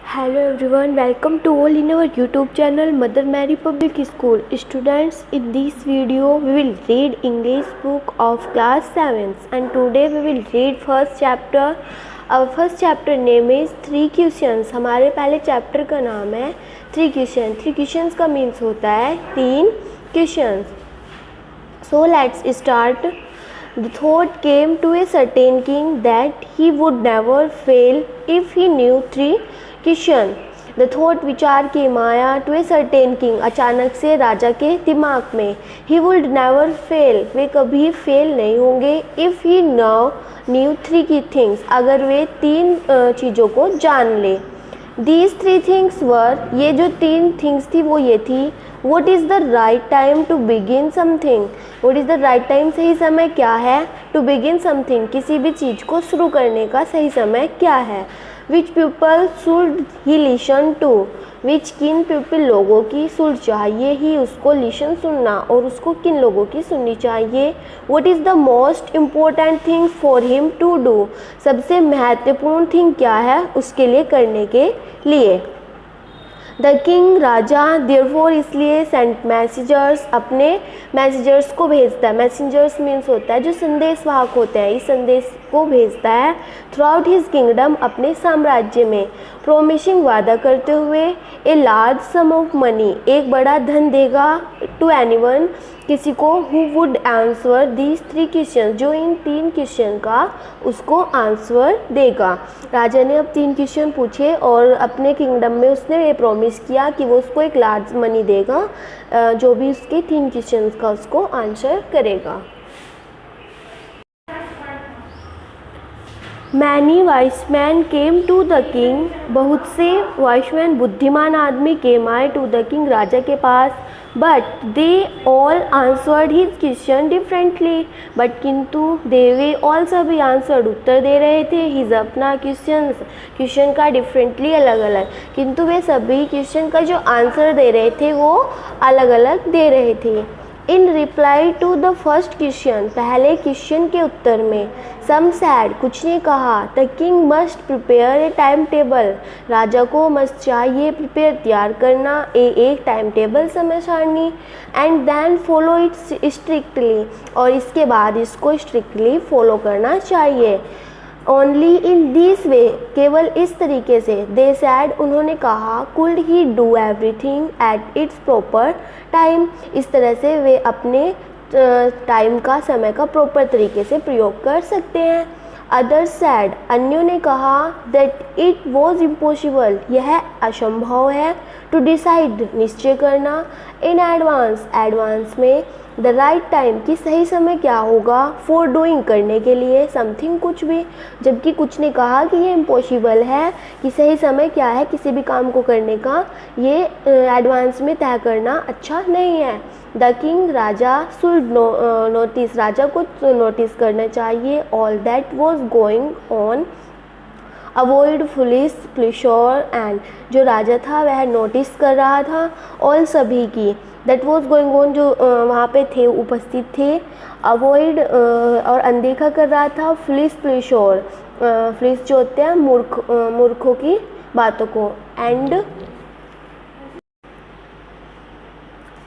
Hello everyone, welcome to all in our YouTube channel Mother Mary Public School. Students, in this video we will read English book of class 7th and today we will read first chapter. Our first chapter name is 3 questions. हमारे पहले chapter का नाम है 3 questions. 3 questions का means होता है 3 questions. So let's start. The thought came to a certain king that he would never fail if he knew 3 question. The thought विचार की माया टू ए सर्टेन किंग, अचानक से राजा के दिमाग में. ही वुड नेवर फेल, वे कभी फेल नहीं होंगे. इफ़ ही न्यू 3 की थिंग्स, अगर वे 3 चीज़ों को जान ले. दीज 3 थिंग्स वर, ये जो 3 थिंग्स थी वो ये थी. What is the right time to begin something, what is the right time, सही समय क्या है. टू बिगिन समथिंग, किसी भी चीज़ को शुरू करने का सही समय क्या है. Which people should he listen to, which किन पीपल लोगों की शुड चाहिए ही उसको लिसन सुनना, और उसको किन लोगों की सुननी चाहिए. What is the most important thing for him to do, सबसे महत्वपूर्ण थिंग क्या है उसके लिए करने के लिए. द किंग, राजा, देयरफॉर, इसलिए, सेंट मैसेजर्स, अपने मैसेजर्स को भेजता है. मैसेजर्स मीन्स होता है जो संदेशवाहक होते हैं, इस संदेश को भेजता है. थ्रू आउट हिज किंगडम, अपने साम्राज्य में. प्रोमिसिंग, वादा करते हुए. A large some of money, एक बड़ा धन देगा. टू एनीवन, किसी को. Who would answer these 3 question, जो इन 3 क्वेश्चन का उसको आंसर देगा. राजा ने अब 3 क्वेश्चन पूछे और अपने किंगडम में उसने ये प्रॉमिस किया कि वो उसको एक लार्ज मनी देगा जो भी उसके 3 क्वेश्चन का उसको आंसर करेगा. Many wise men came to the king, बहुत से वाइसमैन बुद्धिमान आदमी केम आए टू द किंग, राजा के पास. But they all answered his question differently, but किंतु वे ऑल सभी आंसर्ड, उत्तर दे रहे थे. हिज अपना क्वेश्चन का डिफरेंटली, अलग अलग, किंतु वे सभी क्वेश्चन का जो आंसर दे रहे थे वो अलग अलग दे रहे थे. In reply to the first question, पहले क्वेश्चन के उत्तर में. सम सैड, कुछ ने कहा. The king must prepare a time table, राजा को मस्ट चाहिए प्रिपेयर, तैयार करना. एक टाइम टेबल, समय सारणी. And then follow it strictly, और इसके बाद इसको स्ट्रिक्टली फॉलो करना चाहिए. ओनली इन दिस वे, केवल इस तरीके से. दे सैड, उन्होंने कहा. Could he do everything at its proper time, इस तरह से वे अपने टाइम का, समय का प्रॉपर तरीके से प्रयोग कर सकते हैं. अदर्स सैड, अन्यों ने कहा. दैट इट वॉज इम्पॉसिबल, यह असंभव है. टू डिसाइड, निश्चय करना. इन एडवांस, एडवांस में. द राइट टाइम, कि सही समय क्या होगा. फॉर डूइंग, करने के लिए. समथिंग, कुछ भी. जबकि कुछ ने कहा कि ये इम्पॉसिबल है, कि सही समय क्या है किसी भी काम को करने का, ये एडवांस में तय करना अच्छा नहीं है. द किंग, राजा. शुड नोटिस, राजा को नोटिस करना चाहिए. All that was going on. Avoid foolish pleasure and, जो राजा था वह नोटिस कर रहा था ऑल, सभी की. दैट वॉज गोइंग ऑन, जो वहाँ पे थे, उपस्थित थे. अवॉइड, और अनदेखा कर रहा था. फुलिश प्लेशर, फुलिश जो होते हैं मूर्खों की बातों को. एंड,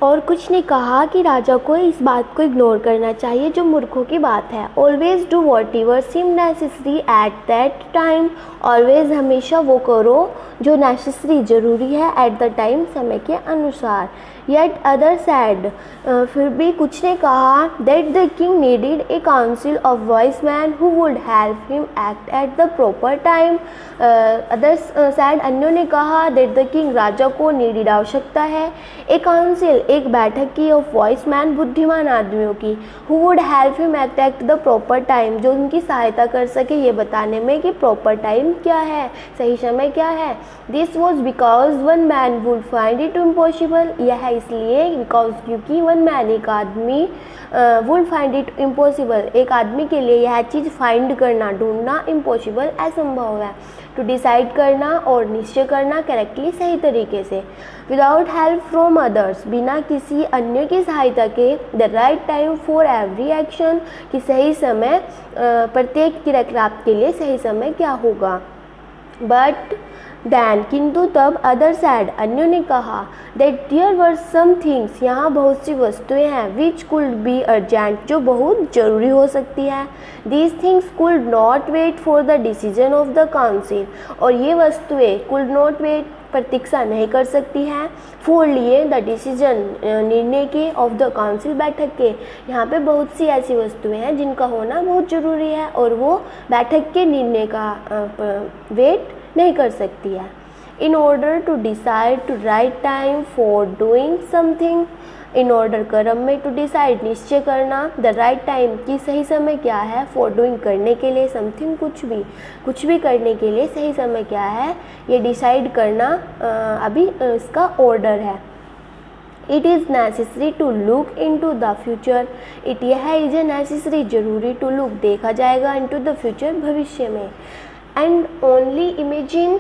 और कुछ ने कहा कि राजा को इस बात को इग्नोर करना चाहिए जो मूर्खों की बात है. Always do whatever seem necessary at that time, always, हमेशा वो करो जो नेसेसरी, जरूरी है, एट द टाइम, समय के अनुसार. येट अदर सैड, फिर भी कुछ ने कहा. That the king needed A council of voice man who would help him act at the proper time. Others sad, अन्यों ने कहा. दैट द किंग, राजा को नीडेड, आवश्यकता है. ए काउंसिल, एक बैठक की. ऑफ वॉइस मैन, बुद्धिमान आदमियों की. Who would help him act at the proper time, जो उनकी सहायता कर सके ये बताने में कि प्रॉपर टाइम क्या है, सही समय क्या है. This was because one man would find it impossible, यह इसलिए बिकॉज क्योंकि वन मैन, एक आदमी, वुड फाइंड इट इम्पॉसिबल, एक आदमी के लिए यह चीज़ फाइंड करना, ढूंढना, इम्पॉसिबल, असंभव है. टू डिसाइड करना और निश्चय करना करेक्टली, सही तरीके से. विदाउट हेल्प फ्रॉम अदर्स, बिना किसी अन्य की सहायता के. The right time for every action, कि सही समय प्रत्येक क्रियाकलाप के लिए सही समय क्या होगा. बट दैन किंतु तब अदर सैड अन्यों ने कहा that there were some things यहाँ बहुत सी वस्तुएं हैं विच कुड बी अर्जेंट जो बहुत ज़रूरी हो सकती है। These things could not wait for the decision of the council और ये वस्तुएं कुड नॉट वेट प्रतीक्षा नहीं कर सकती हैं फॉर लिए द डिसीजन निर्णय के ऑफ द काउंसिल बैठक के। यहाँ पे बहुत सी ऐसी वस्तुएं हैं जिनका होना बहुत ज़रूरी है और वो बैठक के निर्णय का वेट नहीं कर सकती है। In order to decide to right time for doing something, in order क्रम में, टू डिसाइड निश्चय करना, द राइट टाइम की सही समय क्या है, फॉर डूइंग करने के लिए, समथिंग कुछ भी करने के लिए सही समय क्या है, ये डिसाइड करना अभी इसका ऑर्डर है। It is necessary to look into the future, it यह इज ए नेसेसरी जरूरी टू लुक देखा जाएगा इन टू द फ्यूचर भविष्य में। And only imagine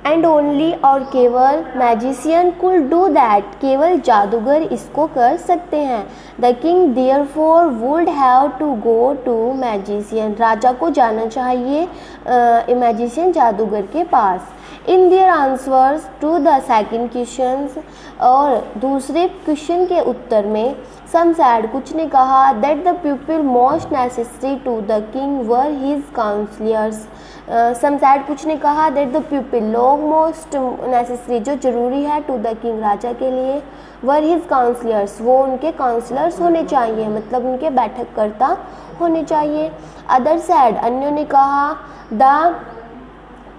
and only और केवल मैजिशियन कुड डू दैट, केवल जादूगर इसको कर सकते हैं। The king therefore would have to go to magician, राजा को जाना चाहिए मैजिशियन जादूगर के पास। In their answers to the second questions, और दूसरे क्वेश्चन के उत्तर में सम सैड कुछ ने कहा that the people most necessary to the king were his counsellors, some said कुछ ने कहा दैट द पीपल लोग मोस्ट नेसेसरी जो जरूरी है टू द किंग राजा के लिए, वर हिज काउंसलर्स वो उनके काउंसलर्स होने चाहिए, मतलब उनके बैठककर्ता होने चाहिए। अदर सैड अन्यों ने कहा द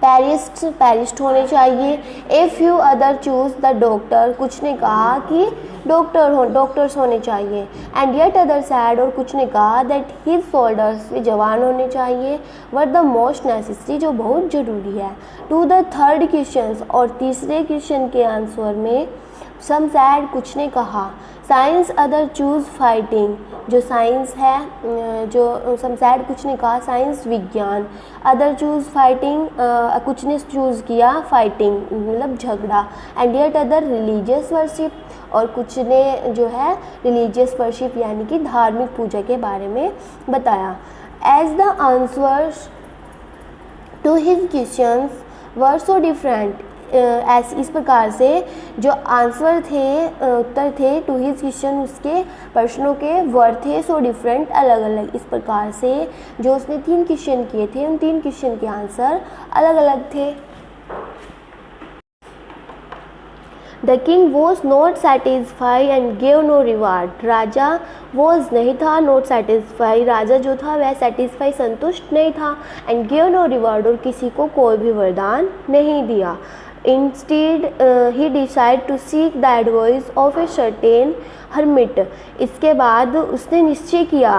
पैरिस्ट होने चाहिए। A few other choose the doctor, कुछ ने कहा कि डॉक्टर्स होने चाहिए। एंड येट अदर सैड और कुछ ने कहा दैट हिज सोल्डर्स वे जवान होने चाहिए, वर द मोस्ट नेसेसरी जो बहुत ज़रूरी है। टू द थर्ड क्वेश्चन और तीसरे क्वेश्चन के आंसर में सम सैड कुछ ने कहा साइंस अदर चूज़ फाइटिंग, जो साइंस है जो सम सैड कुछ ने कहा साइंस विज्ञान, अदर चूज़ फाइटिंग कुछ ने चूज़ किया फाइटिंग मतलब झगड़ा। And yet other religious worship और कुछ ने जो है रिलीजियस वर्शिप यानी कि धार्मिक पूजा के बारे में बताया। As the answers to his questions were so different, ऐसे इस प्रकार से जो आंसर थे उत्तर थे टू हिज क्वेश्चन उसके प्रश्नों के वर थे सो डिफरेंट अलग अलग, इस प्रकार से जो उसने 3 क्वेश्चन किए थे उन 3 क्वेश्चन के आंसर अलग अलग थे। The king was not satisfy and gave no reward, राजा वॉज नहीं था, नॉट सेटिस्फाई राजा जो था वह सेटिस्फाई संतुष्ट नहीं था, एंड गेव नो रिवार्ड और किसी को कोई भी वरदान नहीं दिया। Instead, he decided to seek the advice of a certain hermit. इसके बाद उसने निश्चय किया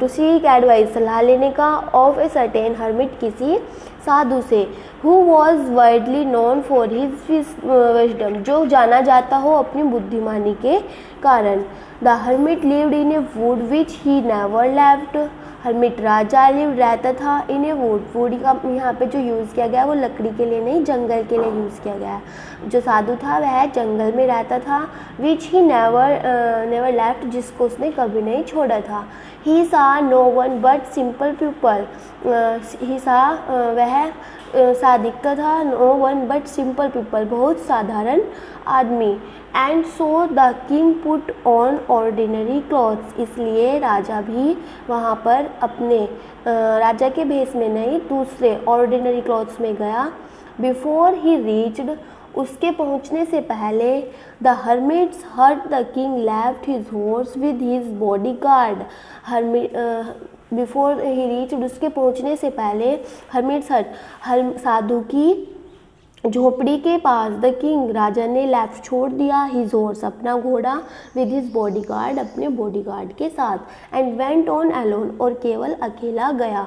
to seek advice सलाह लेने का of a certain hermit किसी साधु से, who was widely known for his wisdom जो जाना जाता हो अपनी बुद्धिमानी के कारण। The hermit lived in a wood which he never left. Hermit Raja live रहता था इन ए वुड का यहाँ पे जो यूज़ किया गया वो लकड़ी के लिए नहीं जंगल के लिए यूज़ किया गया है। जो साधु था वह जंगल में रहता था, विच ही नेवर लेफ्ट जिसको उसने कभी नहीं छोड़ा था। He saw no one but simple people, he saw वह सा दिखता था no one but simple people बहुत साधारण आदमी। And so the king put on ordinary clothes, इसलिए राजा भी वहाँ पर अपने राजा के भेष में नहीं दूसरे ऑर्डिनरी क्लॉथ्स में गया। बिफोर ही रीच्ड उसके पहुँचने से पहले the hermit's hut the king left his horse with his bodyguard. Before he reached उसके पहुँचने से पहले हर्मिट्स हर्ट साधु की झोपड़ी के पास द किंग राजा ने लेफ्ट छोड़ दिया हिज हॉर्स अपना घोड़ा विद हिज बॉडीगार्ड अपने बॉडीगार्ड के साथ। एंड वेंट ऑन अलोन और केवल अकेला गया।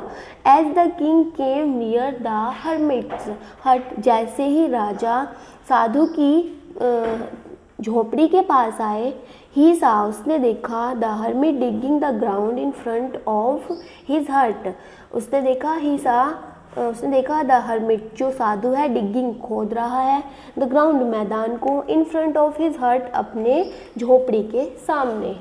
As the king came near the hermit's hut जैसे ही राजा साधु की झोपड़ी के पास आए, ही सा उसने देखा the hermit digging the ground in front of his हट, उसने देखा द हर्मिट जो साधु है डिगिंग खोद रहा है द ग्राउंड मैदान को इन फ्रंट ऑफ हिज हट अपने झोपड़ी के सामने।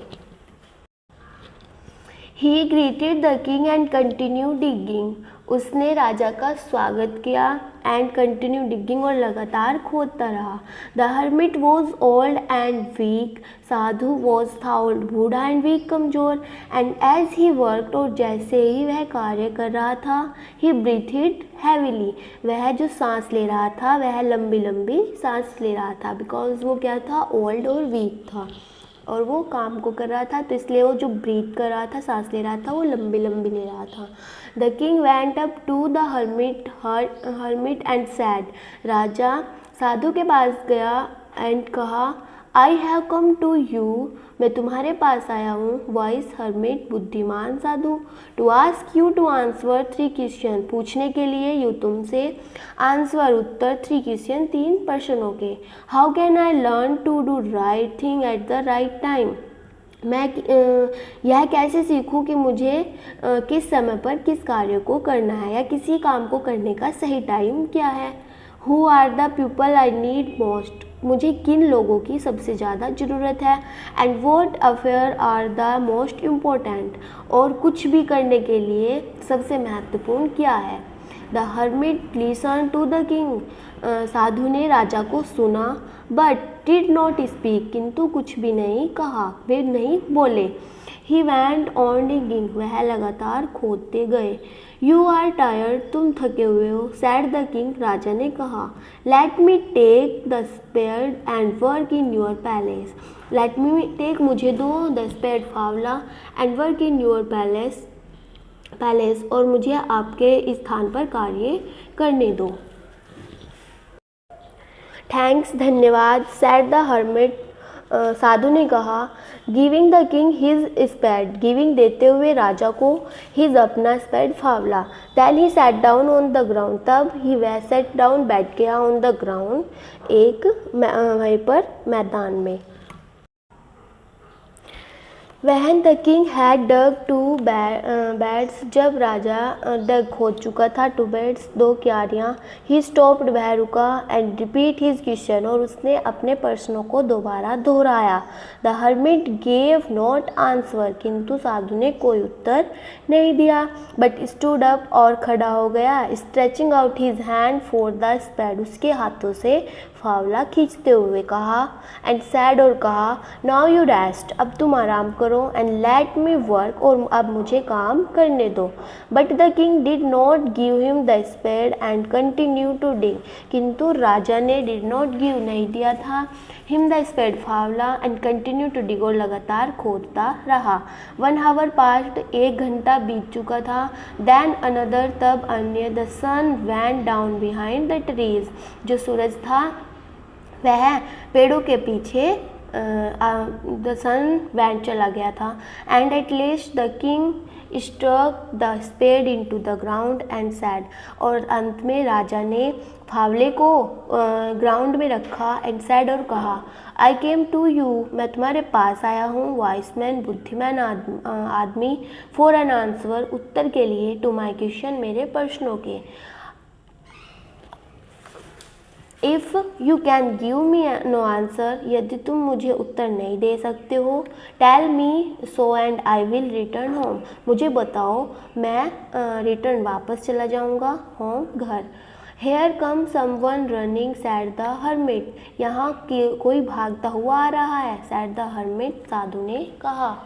He greeted the king and continued digging. उसने राजा का स्वागत किया and continued digging और लगातार खोदता रहा. The hermit was old and weak. Sadhu was old, बूढ़ा and weak, कमजोर. And as he worked, और जैसे ही वह कार्य कर रहा था, he breathed heavily. वह जो सांस ले रहा था वह लंबी लंबी सांस ले रहा था, because वो क्या था, old और weak था और वो काम को कर रहा था, तो इसलिए वो जो ब्रीथ कर रहा था, सांस ले रहा था, वो लंबी लंबी ले रहा था. The king went up to the hermit and said. राजा साधु के पास गया एंड कहा, I have come to you, मैं तुम्हारे पास आया हूँ. वॉइस हर्मिट, बुद्धिमान साधु. To ask you to answer 3 question, पूछने के लिए यू तुमसे, आंसर उत्तर 3 क्वेश्चन 3 प्रश्नों के. How can I learn to do right thing at the right time, मैं यह कैसे सीखूं कि मुझे किस समय पर किस कार्य को करना है या किसी काम को करने का सही टाइम क्या है. Who are the people I need most, मुझे किन लोगों की सबसे ज़्यादा ज़रूरत है. And what affair are the most important, और कुछ भी करने के लिए सबसे महत्वपूर्ण क्या है. The hermit listen to the king, साधु ने राजा को सुना, बट डिड नॉट स्पीक, किंतु कुछ भी नहीं कहा, वे नहीं बोले. ही वेंट ऑन डिगिंग, वह लगातार खोदते गए. यू आर टायर्ड, तुम थके हुए हो. सैड द किंग, राजा ने कहा. Let me take the spade and work in your palace, let me take, मुझे दो, द स्पेड फावला, and work in your palace, और मुझे आपके स्थान पर कार्य करने दो. थैंक्स, धन्यवाद. सैड द हर्मिट, साधु ने कहा. Giving the king his spade, giving देते हुए राजा को, हिज अपना स्पेड फावला. Then he sat down on the ground, तब ही वह सेट डाउन बैठ गया, ऑन द ग्राउंड, एक वहीं पर मैदान में. When the king had dug 2 beds, जब राजा डग खोद चुका था 2 बेड्स, 2 क्यारियाँ. ही स्टॉप्ड, वह रुका. एंड रिपीट हिज क्वेश्चन, और उसने अपने प्रश्नों को दोबारा दोहराया. The hermit gave not answer, किंतु साधु ने कोई उत्तर नहीं दिया. बट स्टूड अप, और खड़ा हो गया. Stretching out his hand for the spade, उसके हाथों से फावला खींचते हुए कहा. एंड सैड, और कहा. नाउ यू रेस्ट, अब तुम आराम करो. एंड लेट मी वर्क, और अब मुझे काम करने दो. But the king did not give him the spade and continue to dig, किंतु राजा ने डिड नॉट गिव, नहीं दिया था, हिम द स्पेड फावला, एंड कंटिन्यू टू डिग, और लगातार खोदता रहा. 1 आवर पास्ट, 1 घंटा बीत चुका था. देन अनदर, तब अन्य. The sun went down behind the trees, जो सूरज था वह पेड़ों के पीछे, द सन वैन चला गया था. And at least the king struck the spade into the ground and said, और अंत में राजा ने फावले को ग्राउंड में रखा. एंड सैड, और कहा. आई केम टू यू, मैं तुम्हारे पास आया हूँ. वाइस मैन, बुद्धिमान आदमी. फॉर एन आंसर, उत्तर के लिए. टू माई क्वेश्चन, मेरे प्रश्नों के. If you can give me no answer, यदि तुम मुझे उत्तर नहीं दे सकते हो. Tell me so and I will return home, मुझे बताओ, मैं रिटर्न वापस चला जाऊँगा, होम, घर. Here come someone running, said the hermit, यहाँ कोई भागता हुआ आ रहा है. सैड द हर्मिट, साधु ने कहा.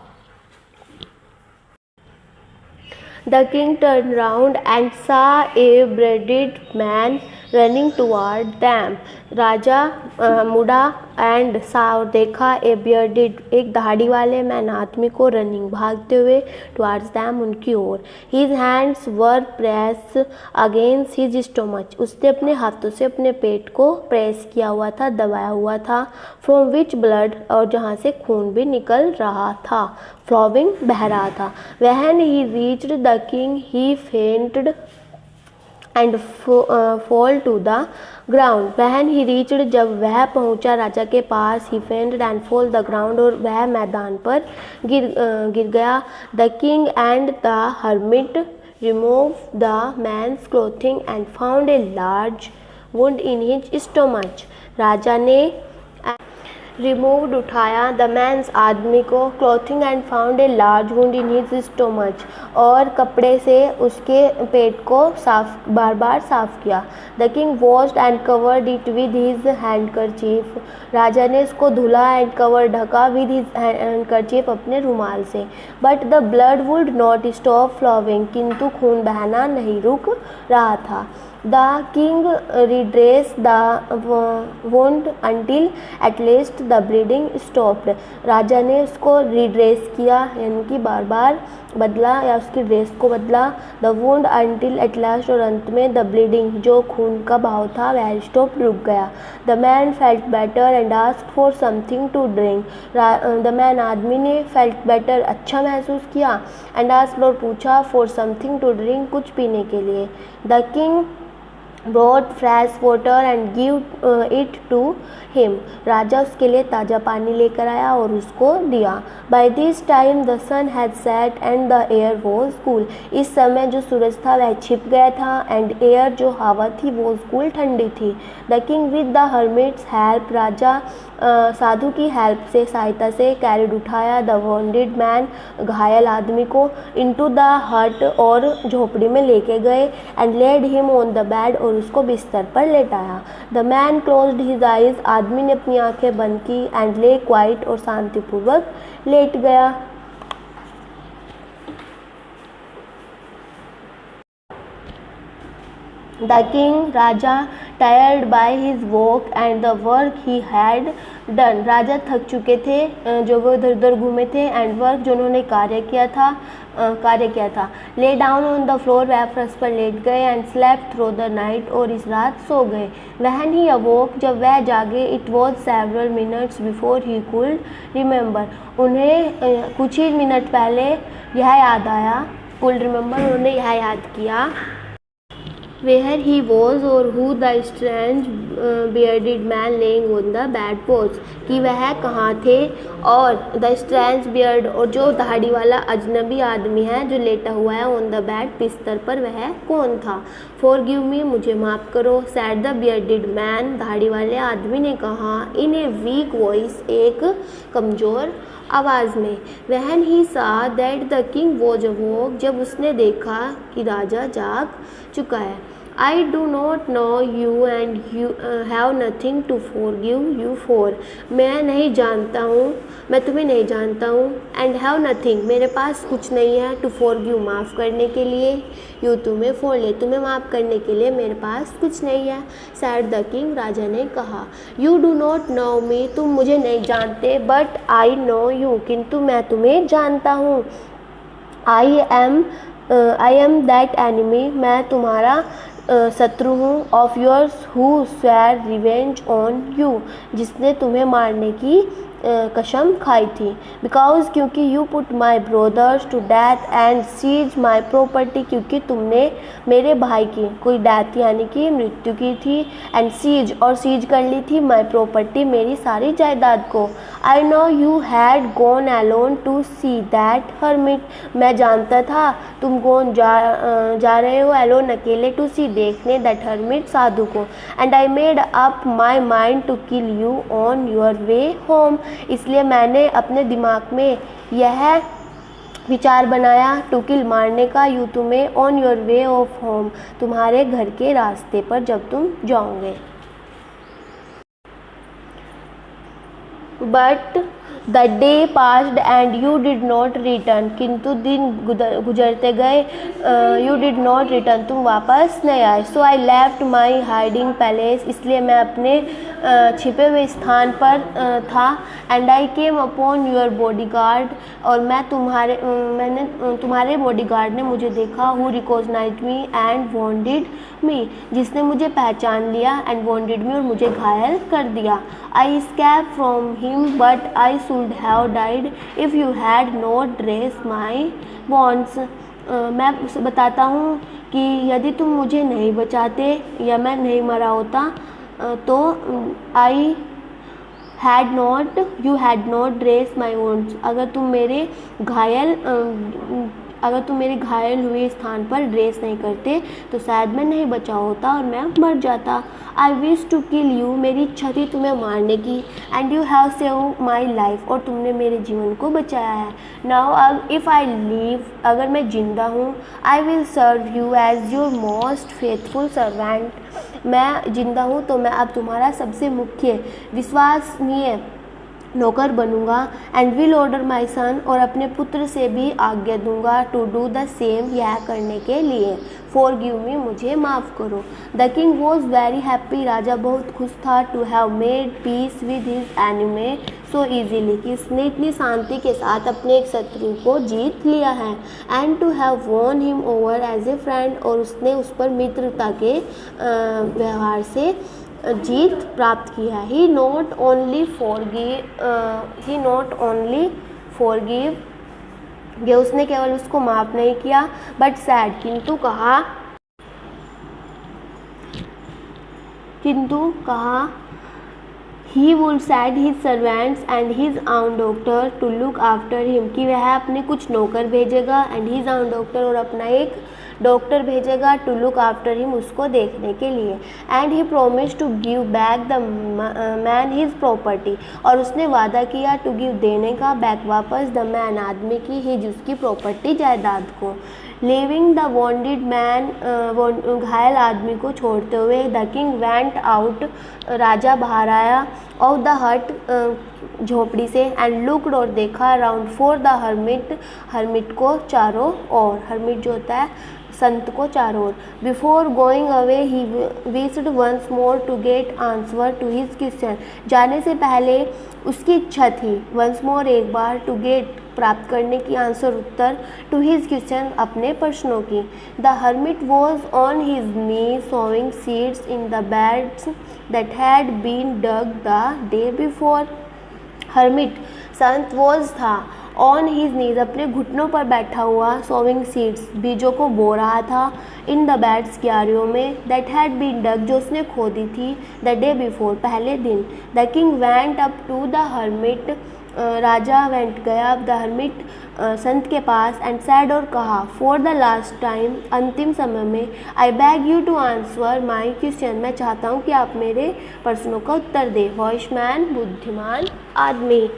The king turned round and saw a bearded man running toward them. राजा मुड़ा एंड सा, और देखा, ए बियर्डेड, एक दाढ़ी वाले मैन, आदमी को, रनिंग, भागते हुए, टुवार्ड्स दैम, उनकी ओर. His hands were press against his stomach, उसने अपने हाथों से अपने पेट को प्रेस किया हुआ था, दबाया हुआ था. फ्रॉम विच ब्लड, और जहाँ से खून भी निकल रहा था, फ्लोविंग, बह रहा था. When he reached the king he fainted and fall to the ground. When he reached, जब वह पहुंचा राजा के पास, he fainted and fall the ground, और वह मैदान पर गिर गया. The king and the hermit remove the man's clothing and found a large wound in his stomach. राजा ने रिमूव्ड उठाया द मैंस आदमी को clothing and found a large wound in his stomach और कपड़े से उसके पेट को साफ बार बार साफ किया। The king washed and covered it with his handkerchief राजा ने इसको धुला एंड कवर ढका विद हिज हैंडकरचीफ अपने रुमाल से। But the blood would not stop flowing किंतु खून बहना नहीं रुक रहा था। The king redressed the wound until at least the bleeding stopped राजा ने उसको रिड्रेस किया यानी कि बार बार बदला या उसकी ड्रेस को बदला। The wound until at last और अंत में द ब्लीडिंग जो खून का बहाव था वह स्टॉप रुक गया। The man felt better and asked for something to drink the man आदमी ने फेल्ट बेटर अच्छा महसूस किया एंड आस्क्ड और पूछा फॉर समथिंग टू ड्रिंक कुछ पीने के लिए। The king brought fresh water and give it to him राजा उसके लिए ताज़ा पानी लेकर आया और उसको दिया। By this time the sun had set and the air was cool इस समय जो सूरज था वह छिप गया था and air जो हवा थी वो cool ठंडी थी। The king with the hermit's help राजा साधु की हेल्प से सहायता से कैरिड उठाया द wounded मैन घायल आदमी को इनटू द हट और झोपड़ी में लेके गए and laid him on the bed और उसको बिस्तर पर लेटाया। The man closed his eyes आदमी ने अपनी आंखें बंद की एंड ले क्वाइट और शांतिपूर्वक लेट गया। The king Raja tired by his work and the work he had done राजा थक चुके थे जो वो इधर उधर घूमे थे एंड वर्क जो उन्होंने कार्य किया था। Lay down on the floor वह फर्श पर लेट गए and slept through the night और इस रात सो गए। व्हेन ही अवोक जब वह जागे it was several minutes before he could remember उन्हें कुछ ही मिनट पहले यह याद आया कुड रिमेंबर उन्होंने यह याद किया where he was or who the strange bearded man laying on the bed was कि वह कहाँ थे और the strange beard और जो दाढ़ी वाला अजनबी आदमी है जो लेटा हुआ है on the bed बिस्तर पर वह कौन था। forgive me मुझे माफ़ करो said the bearded man दाढ़ी वाले आदमी ने कहा in a weak voice एक कमज़ोर आवाज़ में। When he saw that the king was awoke जब उसने देखा कि राजा जाग चुका है। I do not know you and you have nothing to forgive you for मैं नहीं जानता हूँ मैं तुम्हें नहीं जानता हूँ and have nothing मेरे पास कुछ नहीं है to forgive माफ़ करने के लिए you तुम्हें for ले तुम्हें माफ़ करने के लिए मेरे पास कुछ नहीं है। said the king राजा ने कहा you do not know me तुम मुझे नहीं जानते but I know you किंतु मैं तुम्हें जानता हूँ। I am that enemy मैं तुम्हारा शत्रु हूँ of yours who swore revenge on you जिसने तुम्हें मारने की कसम खाई थी। बिकॉज क्योंकि you put my brothers to death and seize my property क्योंकि तुमने मेरे भाई की कोई डेथ यानी कि मृत्यु की थी एंड सीज और सीज कर ली थी माई प्रॉपर्टी मेरी सारी जायदाद को। I know you had gone alone to see that hermit मैं जानता था तुम कौन जा रहे हो अलोन अकेले टू सी देखने दैट हर्मिट साधु को and I made up my mind to kill you on your way home इसलिए मैंने अपने दिमाग में यह विचार बनाया टू किल मारने का यू तुम्हें on your way of home तुम्हारे घर के रास्ते पर जब तुम जाओगे। But the day passed and you did not return किंतु दिन गुजरते गए यू डिड नॉट रिटर्न तुम वापस नहीं आए। So I left my hiding palace इसलिए मैं अपने छिपे हुए स्थान पर था and I came upon your body guard और मैंने तुम्हारे बॉडी गार्ड ने मुझे देखा who recognised me and wounded me जिसने मुझे पहचान लिया एंड वॉन्डेड मी और मुझे घायल कर दिया। I escape from him but I should have died if you had not dress my wounds मैं बताता हूँ कि यदि तुम मुझे नहीं बचाते या मैं नहीं मरा होता तो यू हैड नॉट ड्रेस माई वोन्ड्स अगर तुम मेरे घायल अगर तुम मेरे घायल हुए स्थान पर ड्रेस नहीं करते तो शायद मैं नहीं बचा होता और मैं मर जाता। I wish to kill you, मेरी इच्छा थी तुम्हें मारने की। And you have save my life, और तुमने मेरे जीवन को बचाया है। नाउ अब इफ़ आई लीव, अगर मैं जिंदा हूँ, I will serve you as your most faithful servant, मैं जिंदा हूँ तो मैं अब तुम्हारा सबसे मुख्य विश्वसनीय नौकर बनूंगा। एंड विल ऑर्डर माई सन, और अपने पुत्र से भी आज्ञा दूंगा, टू डू द सेम, यह करने के लिए। फॉर गिव मी, मुझे माफ़ करो। The king was very happy, राजा बहुत खुश था, to have made peace with his enemy so easily, कि उसने इतनी शांति के साथ अपने एक शत्रु को जीत लिया है। And to have won him over as a friend, और उसने उस पर मित्रता के व्यवहार से जीत प्राप्त की है। ही नॉट ओनली फॉरगिव, ये उसने केवल उसको माफ़ नहीं किया, बट सैड, किंतु कहा he would set his servants and his own doctor to look after him, कि वह अपने कुछ नौकर भेजेगा, एंड हिज आउन डॉक्टर, और अपना एक डॉक्टर भेजेगा, टू लुक आफ्टर हिम, उसको देखने के लिए। And he promise to give back the man his property, और उसने वादा किया टू गिव, देने का, बैक, वापस, द मैन, आदमी की, हिज, उसकी प्रॉपर्टी, जायदाद को। लिविंग द वॉन्डेड मैन, घायल आदमी को छोड़ते हुए, द किंग वेंट आउट, राजा बाहर आया, ऑफ द हट, झोपड़ी से, एंड लुकड, और देखा, around for the hermit, hermit को चारों ओर, हर्मिट जो होता है संत को चारों ओर। Before going away he wished once more to get answer to his question, जाने से पहले उसकी इच्छा थी, वंस मोर, एक बार, टू गेट, प्राप्त करने की, आंसर, उत्तर, टू हिज क्वेश्चन, अपने प्रश्नों की। The hermit was on his knee sowing seeds in the beds that had been dug the day before, hermit संत वॉज था, ऑन हिज नीज, अपने घुटनों पर बैठा हुआ, सोविंग सीड्स, बीजों को बो रहा था, इन द बेड्स, क्यारियों में, दैट हैड बीन डग, जो उसने खोदी थी, द डे बिफोर, पहले दिन। The king went up to the hermit, राजा वेंट गया, द हर्मिट, संत के पास, एंड सैड, और कहा, फॉर द लास्ट टाइम, अंतिम समय में, I beg you to answer my question, मैं चाहता हूँ कि आप मेरे प्रश्नों का उत्तर दें। वॉइस मैन, बुद्धिमान आदमी।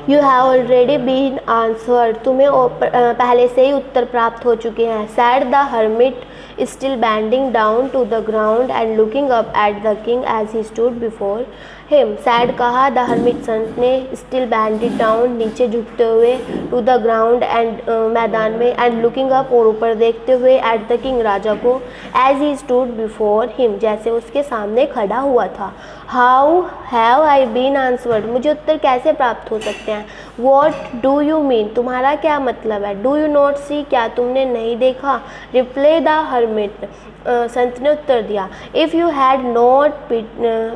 You have already been answered, तुम्हें पहले से ही उत्तर प्राप्त हो चुके हैं। Said the hermit, still bending down to the ground and looking up at the king as he stood before him, said कहा, द हर्मिट, संत ने, स्टिल बैंडेड डाउन, नीचे झुकते हुए, टू द ग्राउंड, एंड मैदान में, एंड लुकिंग अप, और ऊपर देखते हुए, एट द किंग, राजा को, as he stood before him, जैसे उसके सामने खड़ा हुआ था। How have I been answered, मुझे उत्तर कैसे प्राप्त हो सकते हैं। वॉट डू यू मीन, तुम्हारा क्या मतलब है। डू यू नॉट सी, क्या तुमने नहीं देखा। रिप्लाई द हर्मिट, संत ने उत्तर दिया, if you had not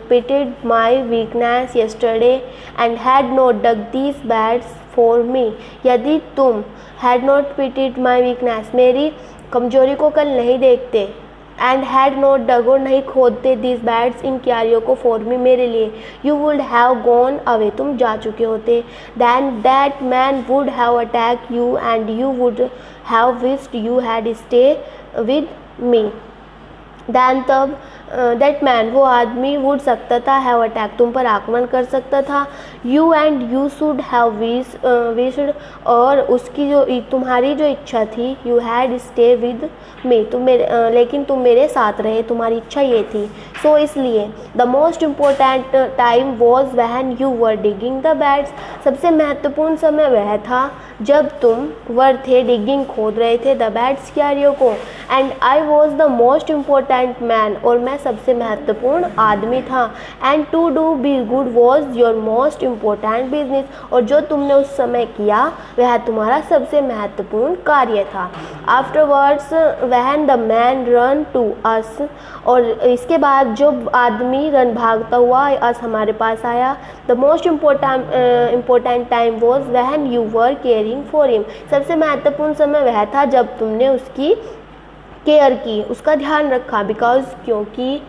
pitied my weakness yesterday and had not dug these beds for me, यदि तुम had not pitied my weakness, मेरी कमजोरी को कल नहीं देखते, एंड हैड नॉट डग, और नहीं खोदते, दीज बैड्स, इन क्यारियों को, फॉर मी, मेरे लिए, you would have gone away, तुम जा चुके होते, then that man would have attack you and you would have wished you had stay with me, then तब, दैट मैन, वो आदमी, वुड, सकता था, हैव अटैक, तुम पर आक्रमण कर सकता था, you and you should have wished, और उसकी जो, तुम्हारी जो इच्छा थी, यू हैड स्टे विद मी, तुम मेरे, लेकिन तुम मेरे साथ रहे, तुम्हारी इच्छा ये थी, सो इसलिए। The most important time was when you were digging the beds, सबसे महत्वपूर्ण समय वह था जब तुम वर थे, डिगिंग, खोद रहे थे, द बैड्स, क्यारियों को, and I was the most important man, और मैं सबसे महत्वपूर्ण आदमी था, and to do be good was your most important business, और जो तुमने उस समय किया वह तुम्हारा सबसे महत्वपूर्ण कार्य था। Afterwards when the man run to us, और इसके बाद जो आदमी रन भागता हुआ अस हमारे पास आया, the most important time was when you were caring for him, सबसे महत्वपूर्ण समय वह था जब तुमने उसकी केयर की, उसका ध्यान रखा, बिकॉज, क्योंकि,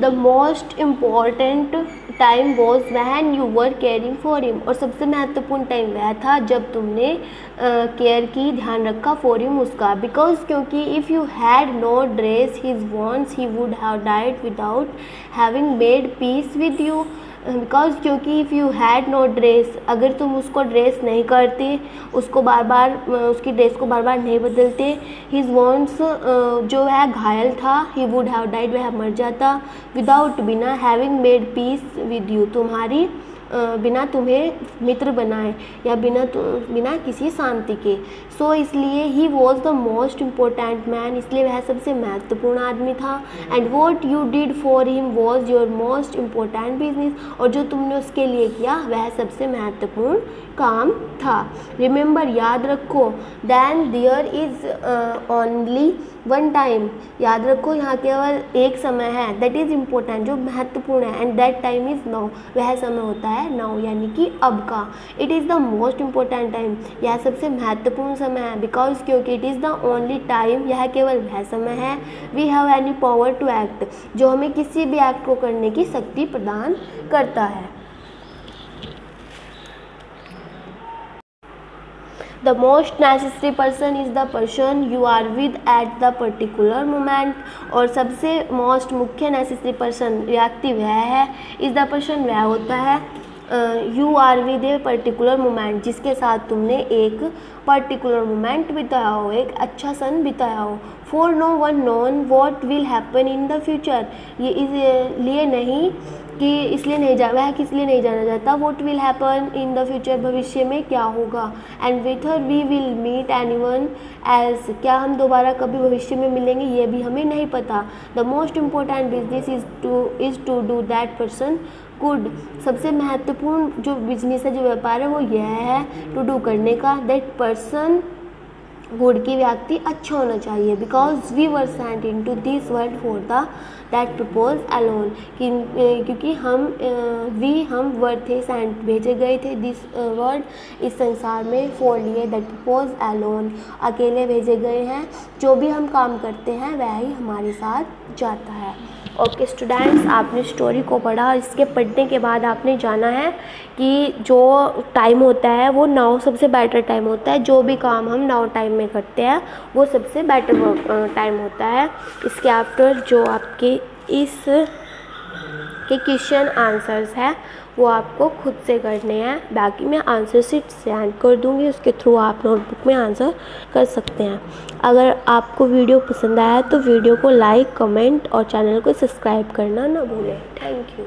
the most important time was when you were caring for him, और सबसे महत्वपूर्ण टाइम वह था जब तुमने केयर की, ध्यान रखा फॉर हिम उसका, बिकॉज क्योंकि if you had not dress his wounds he would have died without having made peace with you, because क्योंकि if you had not dress, अगर तुम उसको ड्रेस नहीं करते, उसको बार बार उसकी ड्रेस को बार बार नहीं बदलते, हिज वॉन्ट्स जो है घायल था, ही वुड हैव डाइड वह मर जाता, विदाउट बिना having made peace with you तुम्हारी बिना तुम्हें मित्र बनाए या बिना किसी शांति के। सो इसलिए he was the most important man, इसलिए वह सबसे महत्वपूर्ण आदमी था। And what you did for him was your most important business, और जो तुमने उसके लिए किया वह सबसे महत्वपूर्ण काम था। रिमेंबर, याद रखो, then there is only one time, याद रखो यहाँ केवल एक समय है, दैट इज़ इम्पोर्टेंट जो महत्वपूर्ण है, and that time is now, वह समय होता है नाउ यानी कि अब का। It is the most important time, यह सबसे महत्वपूर्ण समय है, बिकॉज क्योंकि it is the only time, यह केवल वह समय है, we have any power to act, जो हमें किसी भी एक्ट को करने की शक्ति प्रदान करता है। The most necessary person is the person you are with at the particular moment, और सबसे most मुख्य necessary person व्यक्ति वह है, is the person वह होता है, you are with a particular moment जिसके साथ तुमने एक particular moment बिताया हो, एक अच्छा क्षण बिताया हो। For no one known what will happen in the future, ये इसलिए नहीं कि इसलिए नहीं वह किस लिए नहीं जाना चाहता, what will happen in the future, भविष्य में क्या होगा, and whether we will meet anyone else, क्या हम दोबारा कभी भविष्य में मिलेंगे ये भी हमें नहीं पता। The most important business is to do that person good, सबसे महत्वपूर्ण जो बिजनेस है, जो व्यापार है, वो यह है टू डू करने का, दैट पर्सन गुड की व्यक्ति अच्छा होना चाहिए, because we were sent into this world for the that purpose alone, क्योंकि हम वर्ड थे, सेंट भेजे गए थे, दिस वर्ल्ड इस संसार में फॉर लिए, दैट प्रपोज अलोन अकेले भेजे गए हैं, जो भी हम काम करते हैं वह ही हमारे साथ जाता है। ओके स्टूडेंट्स, आपने स्टोरी को पढ़ा, इसके पढ़ने के बाद आपने जाना है कि जो टाइम होता है वो नाउ सबसे बेटर टाइम होता है, जो भी काम हम नाउ टाइम में करते हैं वो सबसे बेटर टाइम होता है। इसके आफ्टर जो आपके इस के क्वेश्चन आंसर्स है वो आपको खुद से करने हैं, बाकी मैं आंसर शीट सेंड कर दूँगी, उसके थ्रू आप नोटबुक में आंसर कर सकते हैं। अगर आपको वीडियो पसंद आया तो वीडियो को लाइक, कमेंट और चैनल को सब्सक्राइब करना ना भूलें। Thank you.